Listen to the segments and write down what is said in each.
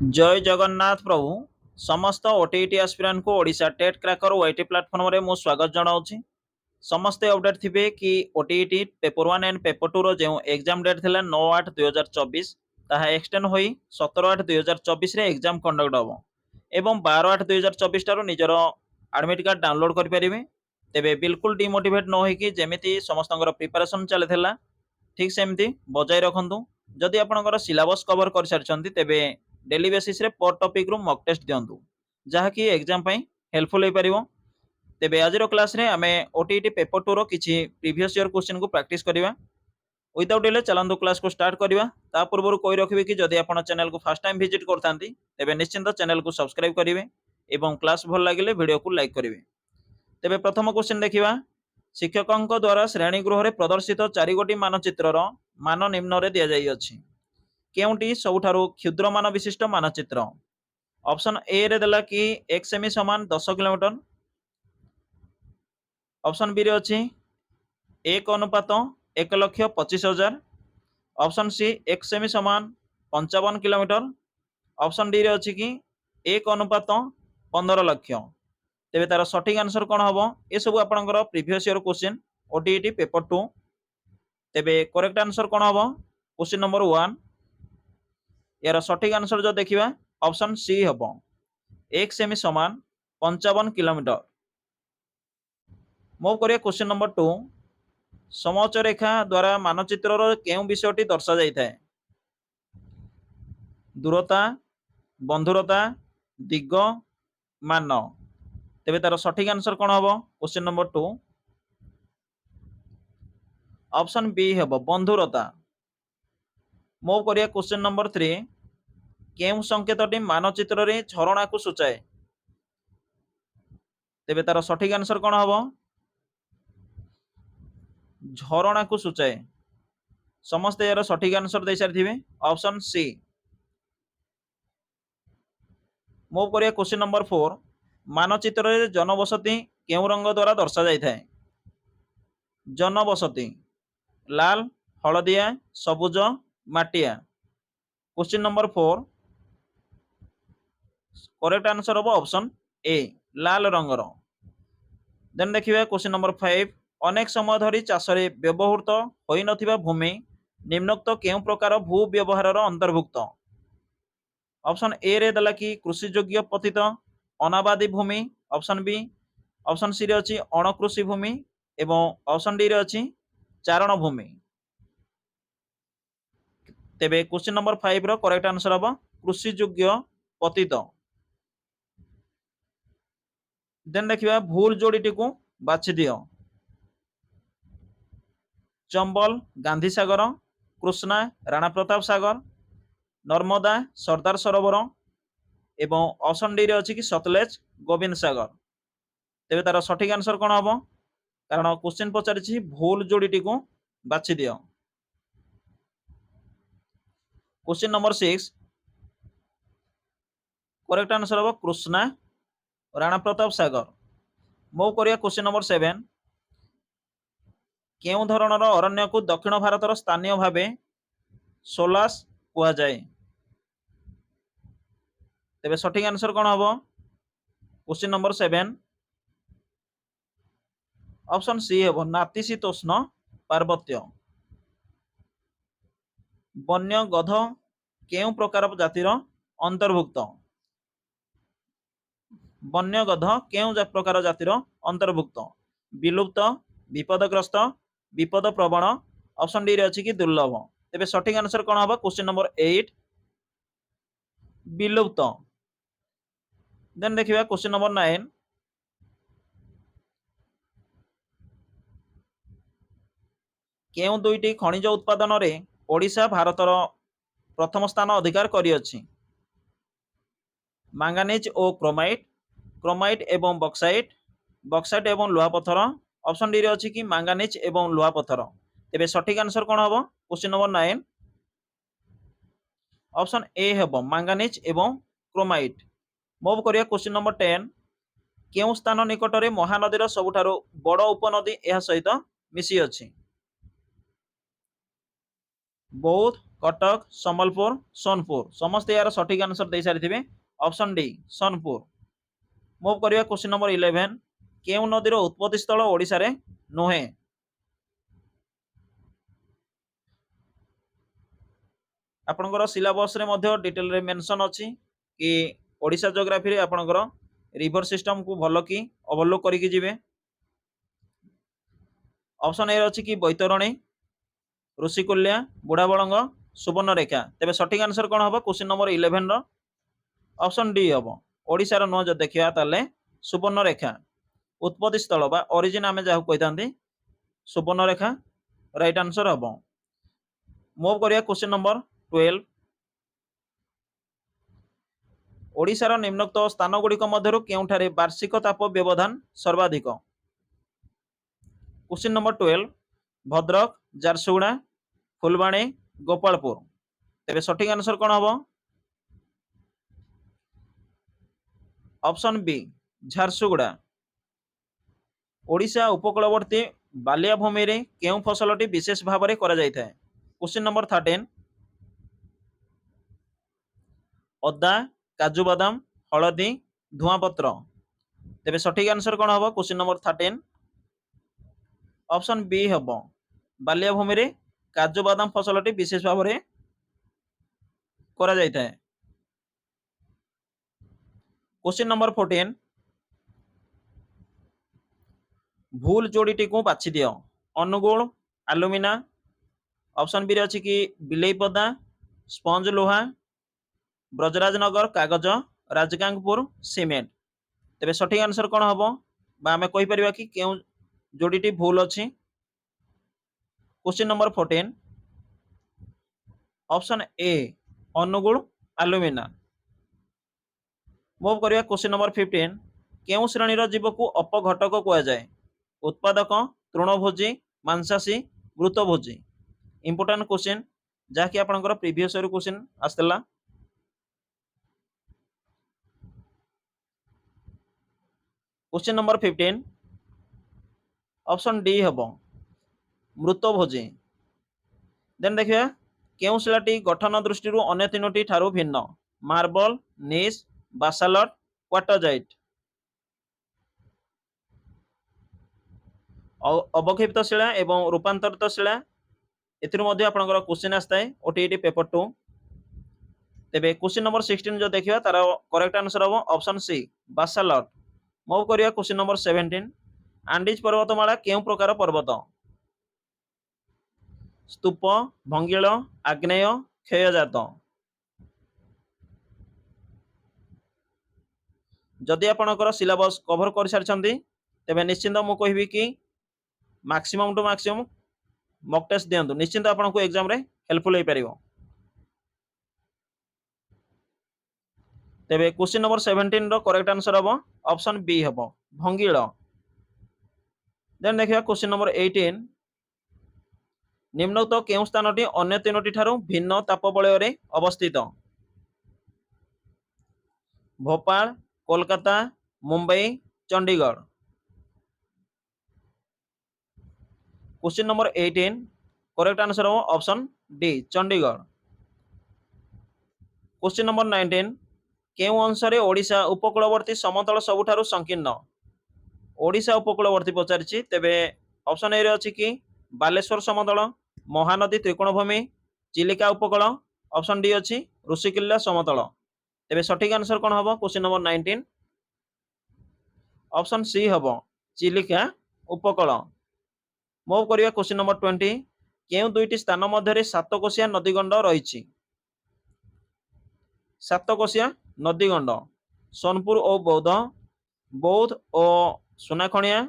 जय जगन्नाथ प्रभु समस्त OTET aspirant को ओडिशा टेट क्रैकर ओटी प्लेटफॉर्म रे मु स्वागत जनाऊँ। समस्ते अपडेट थिबे कि ओटीटी पेपर 1 एंड पेपर 2 रो जो एग्जाम डेट थिला 9/8/2024 ताहा एक्सटेंड होई 17/8/2024 रे एग्जाम कंडक्ट हबो एवं 12/8/2024 टारो निजरो एडमिट कार्ड डाउनलोड करि परिबे। तेबे बिल्कुल डिमोटिवेट न होई कि जेमिति समस्तंकर प्रिपरेशन चले ठीक सेमती बजाय रखंतु। जदि आपनकर सिलेबस कवर कर सारछंती तेबे डेली बेसिस रे पर टॉपिक रू मॉक टेस्ट दियंतु जहाँकि एग्जाम पई हेल्पफुल हो पारिबो। तेबे आजिरो क्लास रे आमे ओटीटी पेपर 2 रो किछि प्रीवियस ईयर क्वेश्चन को प्रैक्टिस करिवा। विदाउट डिले चलंतु क्लास को स्टार्ट करिवा। ता पूर्वरु कोइ रखिबे कि जदि आपण चैनल को फर्स्ट टाइम विजिट करतांती तेबे निश्चिंत चैनल को सब्सक्राइब करिवे एवं क्लास भल लागिले वीडियो को लाइक करिवे। तेबे प्रथम क्वेश्चन देखिबा। शिक्षकଙ୍କ द्वारा श्रेणी गृह रे प्रदर्शित 4 गोटी मानचित्रर मान निम्न रे दिया जाई अछि। केउंटी सबुठारु क्षुद्र मान विशिष्ट मानचित्र? ऑप्शन ए रे देला कि 1 सेमी समान 10 किलोमीटर। ऑप्शन बी रे अछि 1:1,25,000। ऑप्शन सी 1 सेमी समान 55 किलोमीटर। ऑप्शन डी रे अछि कि 1:15 लाख। तेबे तार सठिक आंसर कोन हबो? ए सब आपनकर previous year question OTT paper 2। तेबे करेक्ट आंसर कोन हबो? क्वेश्चन नंबर 1 यार सठिक आंसर जो देखिबा ऑप्शन सी हबो 1 सेमी समान 55 किलोमीटर। मूव करिया क्वेश्चन नंबर 2। समोच्च रेखा द्वारा मानचित्रर केउ विषयटी दर्शा जाई थाए? दूरता, बंधुरता, दिग, मान। तेबे तार सठिक आंसर कोन हबो? क्वेश्चन नंबर 2 ऑप्शन बी हबो बंधुरता। मूव करिया क्वेश्चन नंबर 3। केउ संकेतटी मानचित्र रे झरणा को सूचाए? तेबे तार सठिक आंसर कोन हबो? झरणा को सूचाए। समस्त यार सठिक आंसर दे सारिथिबे ऑप्शन सी। मूव करिया क्वेश्चन नंबर 4। मानचित्र रे जनबसति केउ रंग द्वारा दर्शा जाई थाए? जनबसति लाल, हलदिया, सबुज, माटिया। क्वेश्चन नंबर 4 करेक्ट आंसर हबो ऑप्शन ए लाल रंगर। देन देखिबा क्वेश्चन नंबर 5। अनेक समय धरी चाष रे व्यवहृत होई नथिबा भूमि निम्नोक्त केउ प्रकार भू व्यवहार अंतर्भुक्त? ऑप्शन ए रे दला कि कृषि योग्य पतित अनाबादी भूमि। ऑप्शन बी ऑप्शन सी रे अछि अणकृषि भूमि एवं ऑप्शन डी रे अछि चारण भूमि। तेबे क्वेश्चन नंबर 5 रो करेक्ट आंसर हबो कृषि योग्य पतित। देन देखिबा भूल जोड़ीटी को बाछि दियो। चंबल गांधी सागर, कृष्णा राणा प्रताप सागर, नर्मदा सरदार सरोवर एवं ऑप्शन डी रे अछि कि सतलेज गोविंद सागर। तेबे तार सठिक आंसर कोन हबो? कारण क्वेश्चन पचारिछि भूल जोड़ीटी को बाछि दियो। क्वेश्चन नंबर 6 करेक्ट आंसर हबो कृष्णा राणा प्रताप सागर। मूव करिया क्वेश्चन नंबर 7। केउ धरणर अरण्य को दक्षिण भारतर स्थानीय भाबे सोलास कुआ जाए? तेबे सठिक आंसर कोन हबो? क्वेश्चन नंबर 7 ऑप्शन सी हबो नातिशीतोष्ण पार्वत्य। वन्य गध केउ प्रकार जातिर अंतर्भुक्त? वन्य गध केउ प्रकार जातिर अंतर्भुक्त? विलुप्त, विपदग्रस्त, विपद प्रवण। ऑप्शन डी रे अछि कि दुर्लभ। तेबे सठिक आंसर कोन हबो? क्वेश्चन नंबर 8 विलुप्त। देन देखिबा क्वेश्चन नंबर 9। केउ दुईटी खनिज उत्पादन रे ओडिशा भारतर प्रथम स्थान अधिकार करिअछि? मांगानीज ओ क्रोमाइट, क्रोमाइट एवं बक्साइट, बक्साइट एवं लुहा पत्थर। ऑप्शन डी रे अछि कि मांगानीज एवं लुहा पत्थर। तेबे सठिक आंसर कोन हबो? क्वेश्चन नंबर 9 ऑप्शन ए हबो मांगानीज एवं क्रोमाइट। मूव करिया क्वेश्चन नंबर 10। केउ स्थान निकट रे महानदीर सबुठारु बड़ उपनदी एहा सहित मिसी अछि? बौद्ध, कटक संबलपुर सोनपुर समस्त यार सठिक आंसर दे सारी ऑप्शन डी सोनपुर। मूव करिया क्वेश्चन नंबर 11 केउ नदीर उत्पत्ति स्थल ओडिशा रे नुहे। आपनकर सिलेबस रे मध्य डिटेल रे मेंशन अछि कि ओडिशा ज्योग्राफी रे आपनकर रिवर सिस्टम को भलो की ओवरलुक करिकि जिवे। ऑप्शन ए अछि कि बैतरणी ऋषिकुल्या बुढ़ाबलंग सुवर्णरेखा। तेबे सठिक आंसर कोन हबो क्वेश्चन नंबर 11 रो ऑप्शन डी हबो। ओडिशा रो न जो देखिया ताले सुवर्णरेखा उत्पत्ति स्थल बा ओरिजिन आमे जाहु कहितांती सुवर्णरेखा राइट आंसर हबो। मूव करिया क्वेश्चन नंबर 12 ओडिशार निम्नोक्त स्थान गुड़िक मध्यरु केउठारे वार्षिक ताप व्यवधान सर्वाधिक। Question number 12 Bhadrak Jharsuguda Phulbani Gopalpur. तेबे सठिक आंसर कोन हबो ऑप्शन बी झारसुगुड़ा। ओडिशा उपकूलवर्ती बालिया भूमि रे केउ फसलटी विशेष भाव में करा जायथाय। क्वेश्चन नंबर 13 अदा काजू बादाम हलदी धुआपत्र। तेबे सठिक आंसर कोन हबो क्वेश्चन नंबर 13 ऑप्शन बी हबो बालिया भूमि रे काजू बादाम फसलटी विशेष भाव में करा जायथाय। क्वेश्चन नंबर 14 भूल जोड़ीटी को बाछि दियो। अनुगुण आलुमिना ऑप्शन बी रे अछि कि बिलेईपदा स्पंज लोहा ब्रजराज नगर कागज राजगांगपुर सीमेंट। तेबे सठिक आंसर कोन हबो बा हमें कहि परिबा कि केउ जोड़ीटी भूल अछि। Question number 14 option A Angul alumina. Move करिया क्वेश्चन नंबर 15 केउ श्रेणी रो जीव को अपघटक कुआ जाय। उत्पादक तृणभोजी मांसाशी मृतभोजी। इंपोर्टेंट क्वेश्चन जहाँकि आपनकर प्रीवियस ईयर क्वेश्चन आस्तला। क्वेश्चन नंबर 15 ऑप्शन डी हबो मृतभोजी। देन देखिया केउ शिलाटी गठन दृष्टि अन्य तीनोटी ठारू भिन्न। मार्बल नीस बासाल्ट क्वार्टजाइट। अवक्षेपित शिला एवं रूपांतरित शिला एथिरु मध्ये आपनकर क्वेश्चन आस्ताय ओटीईटी पेपर 2। तेबे क्वेश्चन नंबर 16 जो देखिया तार करेक्ट आंसर हबो ऑप्शन सी बासाल्ट। मूव करिया क्वेश्चन नंबर 17 आंडीज पर्वतमाला केउ प्रकार पर्वत। स्तूप भंगिल आग्नेय क्षयजात। जदि आपनकर सिलेबस कवर कर सारछंती तेबे निश्चिंत मु कहबी कि maximum to maximum mock test दियंतु निश्चिंत आपनको एग्जाम रे हेल्पफुल होई परिबो। तेबे क्वेश्चन नंबर 17 रो करेक्ट आंसर हबो ऑप्शन बी हबो भंगिल। देन देखिया क्वेश्चन नंबर 18 निम्नोक्त केउ स्थानटी अन्य तीनोटी ठारू भिन्न ताप बलय रे अवस्थित। Bhopal Kolkata Mumbai Chandigarh. Question number 18 correct answer हो option D Chandigarh. Question number 19 केउ अंश रे ओडिशा उपकूलवर्ती समतल सबुठारू संकीर्ण। ओडिशा उपकूलवर्ती पचारिछि तेबे ऑप्शन ए रे अछि कि बालेश्वर समतल महानदी त्रिकोणभूमि चिलिका उपकूल। ऑप्शन डी अछि ऋषिकुल्या समतल। तेबे सठिक आंसर कोन हबो क्वेश्चन नंबर 19 ऑप्शन सी हबो चिलिका उपकूल। मूव करिया क्वेश्चन नंबर 20 केउ दुईटी स्थान मध्य सातकोशिया नदीगंड रहिछि। सातकोशिया नदीगंड सोनपुर और बौद्ध बौद्ध और सुनाखणिया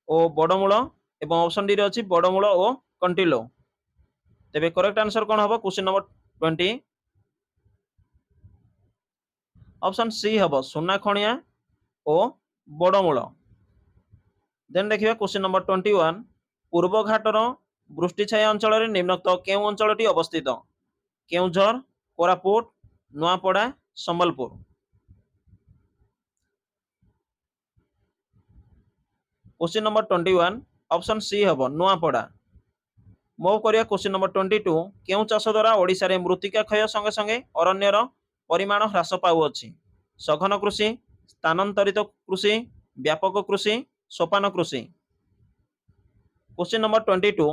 और बड़मूल एवं ऑप्शन डी रे अछि बड़मूल और कंटिलो। तेबे करेक्ट आंसर कोन हबो क्वेश्चन नंबर 20 ऑप्शन सी हबो सुनाखणिया और बड़मूल। देन देखिए क्वेश्चन नंबर 21 पूर्व घाटर वृष्टिछाया अंचल रे निम्नोक्त केउ अंचलटी अवस्थित। Keonjhar Koraput Nuapada Sambalpur. Question number 21 option C हबो नुआपड़ा। मुव करिया क्वेश्चन नंबर 22 केउ चाष द्वारा ओडिशा रे मृत्तिका क्षय संगे संगे अरण्यर परिमाण ह्रास पाउअछि सघन कृषि स्थानांतरित कृषि व्यापक कृषि सोपान कृषि क्वेश्चन नंबर 22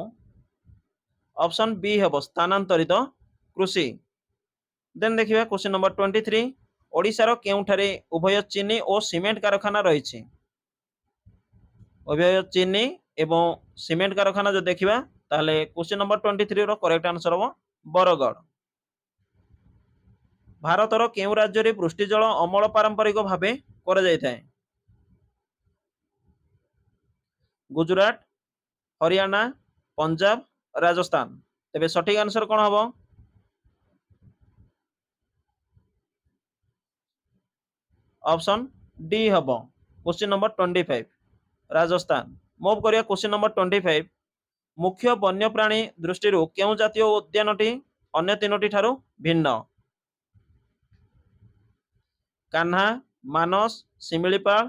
ऑप्शन बी हेबो स्थानांतरित कृषि देन देखिबा क्वेश्चन नंबर 23 ओडिशा रो केउठारे उभय चीनी और सीमेंट कारखाना रहिछि उभय चीनी एवं सीमेंट कारखाना जो देखिबा ताहले क्वेश्चन नंबर 23 रो करेक्ट आंसर हो बरगढ़ भारतर केउ राज्य रे वृष्टि जल अमल पारंपरिक भाबे करा जाय थाए गुजरात हरियाणा पंजाब राजस्थान तेबे सठिक आंसर कोन हबो ऑप्शन डी हबो क्वेश्चन नंबर 25 राजस्थान मूव करिया क्वेश्चन नंबर 25 मुख्य वन्य प्राणी दृष्टि केउ जातीय उद्यानटी अन्य तीनोटी ठारू भिन्न कान्हा मानस शिमिलीपाल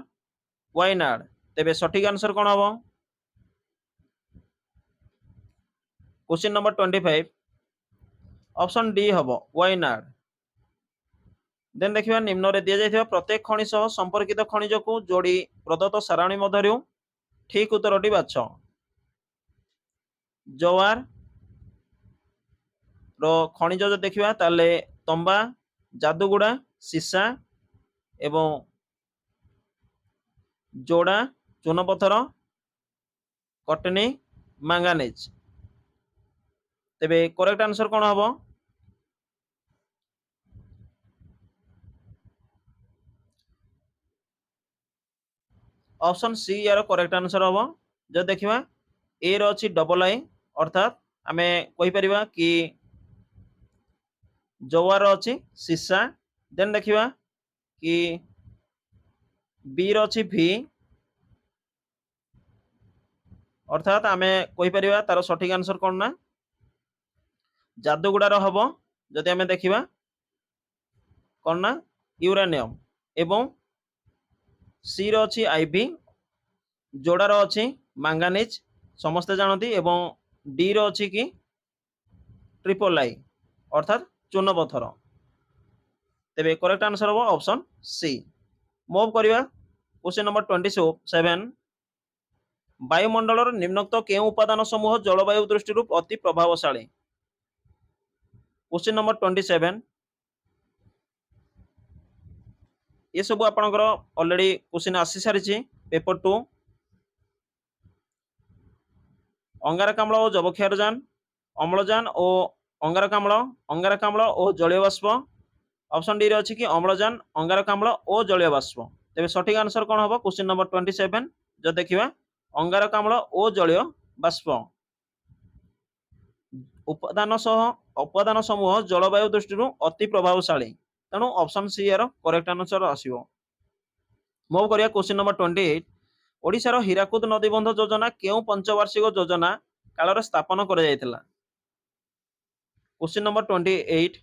वायनाड तेबे सठिक आंसर कोन हबो क्वेश्चन नंबर 25 ऑप्शन डी हबो वायनाड देन देखिबा निम्न रे दिया जायथिबा प्रत्येक खनि सह संपर्कित खनिज को जोड़ी प्रदत्त सारणी मध्यरु ठीक उत्तरटी बाछ जवार रो खनिज जो देखिबा ताले तंबा जादुगुड़ा सीसा एवं जोड़ा चूनपथर कटनी मांगानीज तेबे करेक्ट आंसर कोन हबो ऑप्शन सी यार करेक्ट आंसर हबो जो देखिबा ए रो अछि डबल आई अर्थात आमे कहि परिबा कि जवार अछि सीसा देन देखिबा कि बी रो अछि भी अर्थात आमे कहि परिबा तार सठिक आंसर कोन ना जादुगुड़ा रो हबो जदि आमे देखिबा कोन ना यूरेनियम एवं सी रो अछि आईवी जोड़ार अछि मांगानीज समस्त जानती एवं डी रो अछि कि ट्रिपल आई अर्थात चून पत्थर तेबे करेक्ट आंसर हो ऑप्शन सी मूव करिया क्वेश्चन नंबर 27 वायुमंडलर निम्नोक्त केउ उपादान समूह जलवायु दृष्टि अति प्रभावशाली क्वेश्चन नंबर 27 ये सब आपनकर ऑलरेडी क्वेश्चन आसी सारिछि पेपर 2 अंगारकाम्ल और जबक्षारजान अम्लजान और अंगारकाम्ल और जलीय बाष्प ऑप्शन डी रे अछि कि अम्लजान अंगारकाम्ल और जलीय बाष्प तेबे सठिक आंसर कोन हबो क्वेश्चन नंबर 27 जो देखिबा अंगारकाम्ल और जलीय बाष्प उपादान समूह जलवायु दृष्टि अति प्रभावशाली तेणु ऑप्शन सी यार करेक्ट आंसर आसीबो मूव करिया क्वेश्चन नंबर 28 ओडिशार हीराकुद नदीबंध योजना केउ पंचवार्षिक योजना काल स्थापन करा जायतिला क्वेश्चन नंबर 28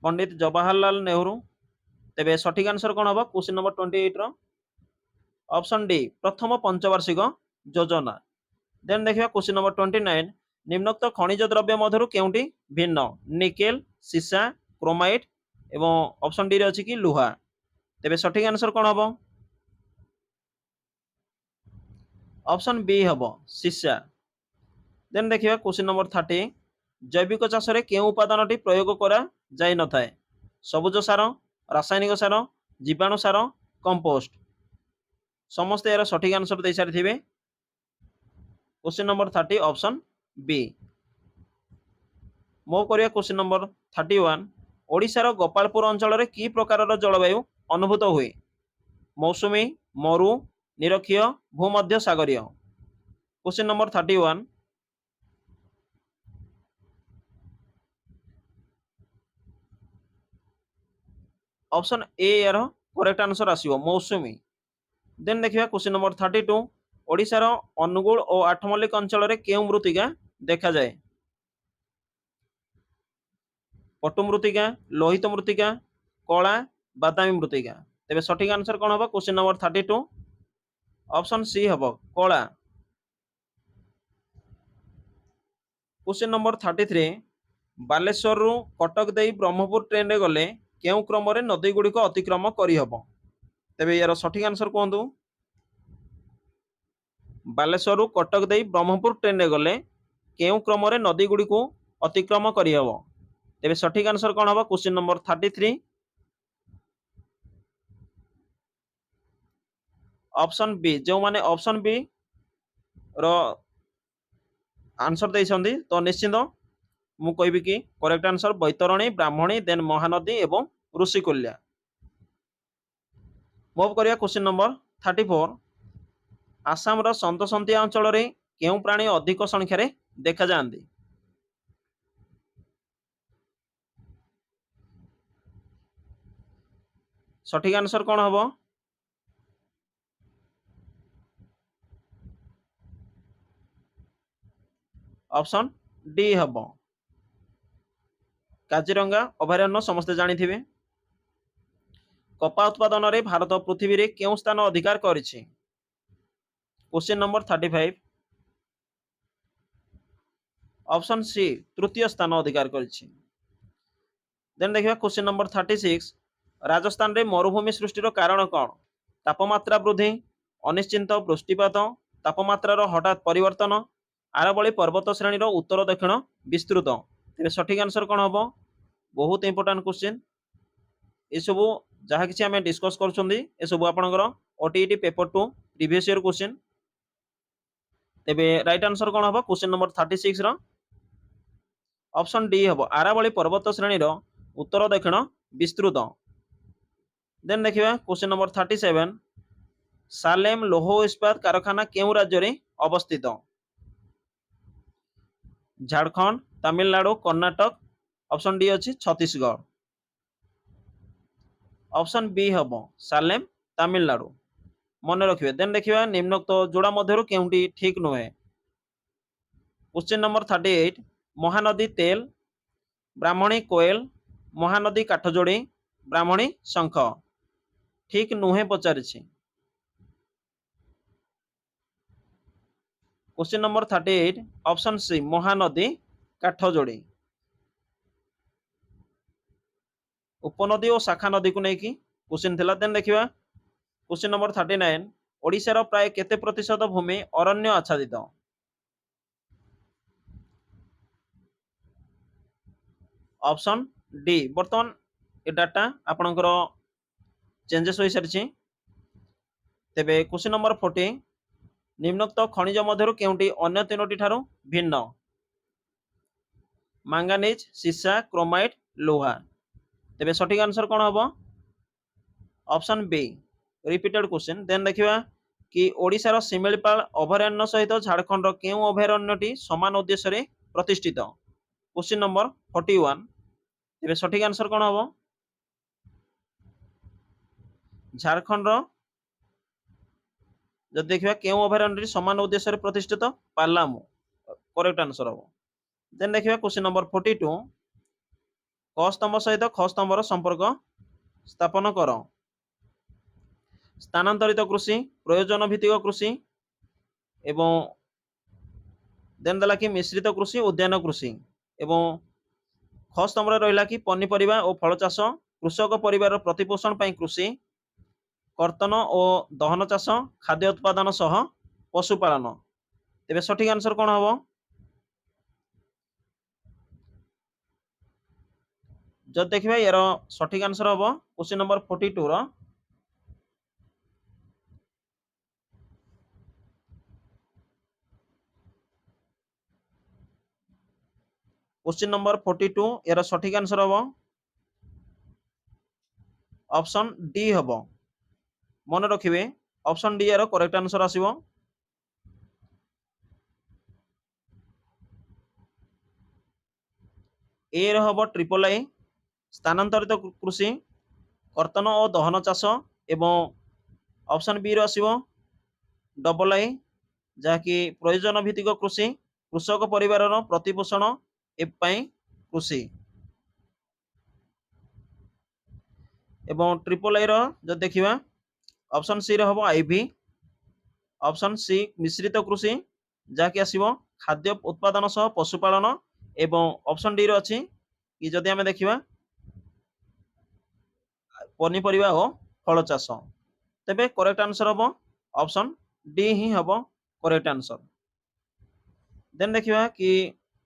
पंडित जवाहरलाल नेहरू तेबे सठिक आंसर कोन हबो क्वेश्चन नंबर 28 रो ऑप्शन डी प्रथम पंचवार्षिक योजना देन देखिबा क्वेश्चन नंबर 29 निम्नोक्त खनिज द्रव्य मध्यरु केउंटी भिन्न निकेल सीसा क्रोमाइट एवं ऑप्शन डी रे अछि कि लुहा तेबे सठिक आंसर कोन हबो ऑप्शन बी हबो सीसा देन देखिबा क्वेश्चन नंबर 30 जैविक चाष रे केउ उपादानटी प्रयोग करा जाय न थाए सबुज सार रासायनिक सार जीवाणु सार कंपोस्ट समस्त यार सठिक आंसर दे सारि थिबे question number 30 option B move करिया क्वेश्चन नंबर 31 ओडिशार गोपालपुर अंचल रे की प्रकार जलवायु अनुभूत हुए मौसुमी मरु निरक्षीय भूमध्य सागरीय क्वेश्चन नंबर 31 ऑप्शन ए यार करेक्ट आंसर आसीबो मौसुमी देन देखिबा क्वेश्चन नंबर 32 ओडिशार अनुगुल और आठमल्लिक अंचल रे केउ मृत्तिका देखा जाए पटु मृत्तिका लोहित मृत्तिका कला बादामी मृत्तिका तेबे सठिक आंसर कोन हबो क्वेश्चन नंबर 32 ऑप्शन सी हबो कला क्वेश्चन नंबर 33 बालेश्वर रु कटक देई ब्रह्मपुर ट्रेन रे गले केउ क्रम रे नदी गुड़िक अतिक्रम करिहब तेबे यार सठिक आंसर कहतु बालेश्वर रु कटक देई ब्रह्मपुर ट्रेन रे गले केउ क्रम रे नदी गुड़िक अतिक्रम करिहब तेबे सठिक आंसर कौन हम क्वेश्चन नंबर 33 ऑप्शन बी जो माने ऑप्शन बी रो आंसर देइछंदी तो निश्चित मु कहबी कि करेक्ट आंसर बैतरणी ब्राह्मणी देन महानदी एवं ऋषिकुल्या। मूव करिया क्वेश्चन नंबर 34 आसाम रो संतसंतिया अंचल रे केउ प्राणी अधिक संख्या रे देखा जांदी सठिक आंसर कौन हम ऑप्शन डी हम काजीरंगा अभयारण्य समस्ते जानिथिबे कपा उत्पादन रे भारत पृथ्वी रे केउ स्थान अधिकार करिछि क्वेश्चन नंबर 35 ऑप्शन सी तृतीय स्थान अधिकार करिछि देन देखिबा क्वेश्चन नंबर 36 राजस्थान रे मरुभूमि सृष्टिर कारण कौन तापमात्रा वृद्धि अनिश्चित वृष्टिपात तापमात्रा हठात परिवर्तन आरवली पर्वत श्रेणी उत्तर दक्षिण विस्तृत तेरे सठिक आंसर कौन हम बहुत इंपोर्टाट क्वेश्चन ये सब जहाँ किसी आम डिस्कस कर आपंकर OTET paper 2 previous year question तेबे राइट आंसर कौन हम क्वेश्चन नंबर 36 रो ऑप्शन डी हम आरावली पर्वत श्रेणी उत्तर दक्षिण विस्तृत देन देखिए क्वेश्चन नंबर 37 सालेम लौह इस्पात कारखाना केउ राज्य रे अवस्थित झारखंड तमिलनाडु कर्नाटक ऑप्शन डी अच्छी छत्तीसगढ़ ऑप्शन बी हम सालेम तमिलनाडु मन रखिए देन देखिए निम्नोक्त जोड़ा मध्य केउंटी ठीक नुहे क्वेश्चन नंबर 38 महानदी तेल ब्राह्मणी कोयल महानदी काठजोड़ी ब्राह्मणी शंख ठीक नुहे पचारिछि question number 38 option C Mahanadi Kathajodi उपनदी और शाखा नदी को लेकिन क्वेश्चन थिला देन देखिबा क्वेश्चन नंबर 39 ओडिशार प्राय केते प्रतिशत भूमि अरण्य आच्छादित ऑप्शन डी बर्तमान ए डाटा आपणकर चेंजेस हो सारी तेबे क्वेश्चन नंबर 40 निम्नोक्त खनिज मध्य केउंटी अन्य तीनोटी ठारू भिन्न मांगानीज सीसा क्रोमाइट लोहा तेबे सठिक आंसर कौन हम option B repeated question then देखिबा कि ओडिशार सिमिलपाल अभयारण्य सहित झारखंड केउ अभयारण्यटी समान उद्देश्य रे प्रतिष्ठित क्वेश्चन नंबर 41 तेबे सठिक आंसर कौन हम झारखंड जब देखिबा केउ अभयारण्यटी समान उद्देश्य रे प्रतिष्ठित पालामु करेक्ट आंसर हम देन देखिबा क्वेश्चन नंबर 42 क स्तंभ सहित ख स्तंभर संपर्क स्थापन कर स्थानांतरित कृषि प्रयोजन भित्तिक कृषि एवं देन देला कि मिश्रित कृषि उद्यान कृषि एवं ख स्तंभ रहा कि पनीपरिया और फल चाष कृषक परिवार प्रतिपोषण पर कृषि कर्तन और दहन चाष खाद्य उत्पादन सह पशुपालन तेरे सठिक आंसर कौन हम जब देखिए यार सठिक आंसर हम क्वेश्चन नंबर 42 रो क्वेश्चन नंबर 42 यार सठिक आंसर हम ऑप्शन डी हम मन रखिए ऑप्शन डी यार करेक्ट आंसर आसीबो ए हम ट्रिपल आई स्थानांतरित कृषि कर्तन और दहन चाष एवं ऑप्शन बी आसीबो डबल आई जहाँकि प्रयोजन भित्तिक कृषि कृषक परिवार प्रतिपोषण एपाई कृषि एवं ट्रिपल आई जो देखिबा ऑप्शन सी हम आईवी ऑप्शन सी मिश्रित कृषि जहाँकि आसीबो खाद्य उत्पादन सह पशुपालन एवं ऑप्शन डी रो अछि कि जदि आमे देखिबा पनीपरिया और फल चाष तेबे करेक्ट आंसर हम ऑप्शन डी ही हम करेक्ट आंसर। देन देखिबा कि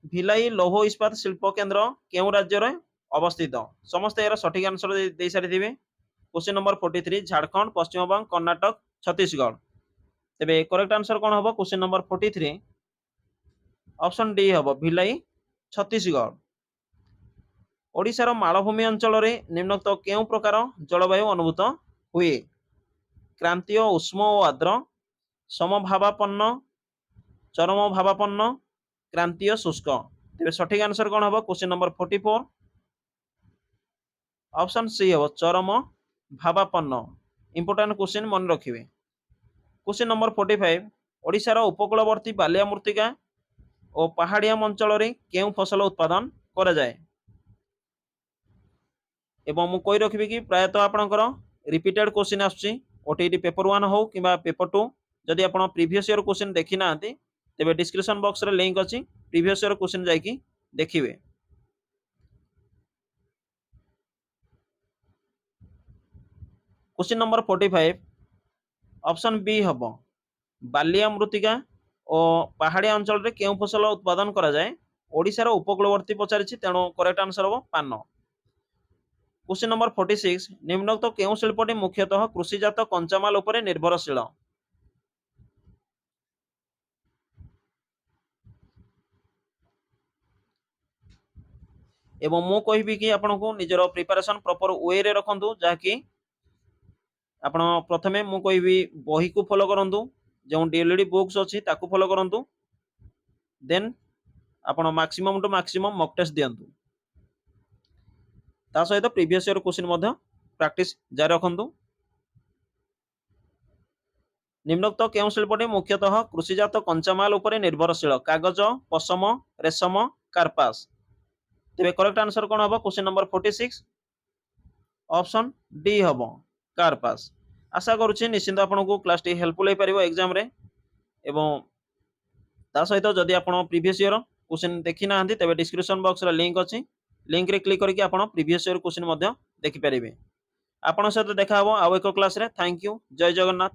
भिलाई लौह इस्पात शिल्प केन्द्र केउ राज्य रे अवस्थित समस्त यार सठिक आंसर दे सारी दिबे। क्वेश्चन नंबर 43 झारखंड पश्चिम बंग कर्नाटक छत्तीसगढ़ तेबे करेक्ट आंसर कोन हबो क्वेश्चन नंबर 43 ऑप्शन डी हबो भिलाई छत्तीसगढ़। ओडिशार मालभूमि अंचल रे निम्नोक्त केउ प्रकार जलवायु अनुभूत हुए क्रांतीय उष्म और आर्द्र समभावापन्न चरम भावापन्न क्रांतीय शुष्क तेबे सठिक आंसर कोन हबो क्वेश्चन नंबर 44 ऑप्शन सी हबो चरम भावापन्न। इंपोर्टेंट क्वेश्चन मन रखिबे। क्वेश्चन नंबर 45 ओडिशार उपकूलवर्ती बालिया मृत्तिका और पहाड़िया अंचल रे केउ फसल उत्पादन करा जाए एवं मु कहि रखिबे कि प्रायतः आपणकर रिपीटेड क्वेश्चन आछी ओटीटी पेपर 1 हो किबा पेपर 2 जदि आपण प्रीवियस ईयर क्वेश्चन देखि नांती तेबे डिस्क्रिप्शन बॉक्स रे लिंक अछि प्रीवियस ईयर क्वेश्चन जाईकी देखिबे। क्वेश्चन नंबर 45 ऑप्शन बी हबो बालिया मृत्तिका और पहाड़िया अंचल रे केउ फसल उत्पादन करा जाए ओडिशार उपकूलवर्ती पचारिछि तेणु करेक्ट आंसर हबो पान। क्वेश्चन नंबर 46 निम्नोक्त केउ शिल्पटी मुख्यतः कृषिजात कंचामाल उपरे निर्भरशील एवं मु कहबी कि आपनको निजर प्रिपरेशन प्रॉपर वे रे रखंतु जाकि आपण प्रथमे मु कहबी बही को फॉलो करंतु जो डीएलडी बुक्स अछि ताकू फॉलो करंतु देन आपण maximum to maximum mock test दियंतु ता सहित प्रीवियस ईयर क्वेश्चन मध्य प्रैक्टिस जारी रखंतु। निम्नोक्त केउ शिल्पटी मुख्यतः कृषिजात कंचामाल उपरे निर्भरशील कागज पशम रेशम कार्पास तेबे करेक्ट आंसर कोन हबो क्वेश्चन नंबर 46 ऑप्शन डी हबो कार्पास। आशा करूछि निश्चित आपनको क्लास टी हेल्पफुल होई परिबो एग्जाम रे एवं ता सहित जदि आपण प्रीवियस ईयर क्वेश्चन देखि नाहंती तेबे डिस्क्रिप्शन बॉक्स रे लिंक अछि लिंक रे क्लिक करके आपण प्रीवियस ईयर क्वेश्चन मध्य देखि परिबे। आपण सहित देखा हबो आउ एक क्लास रे। थैंक यू जय जगन्नाथ।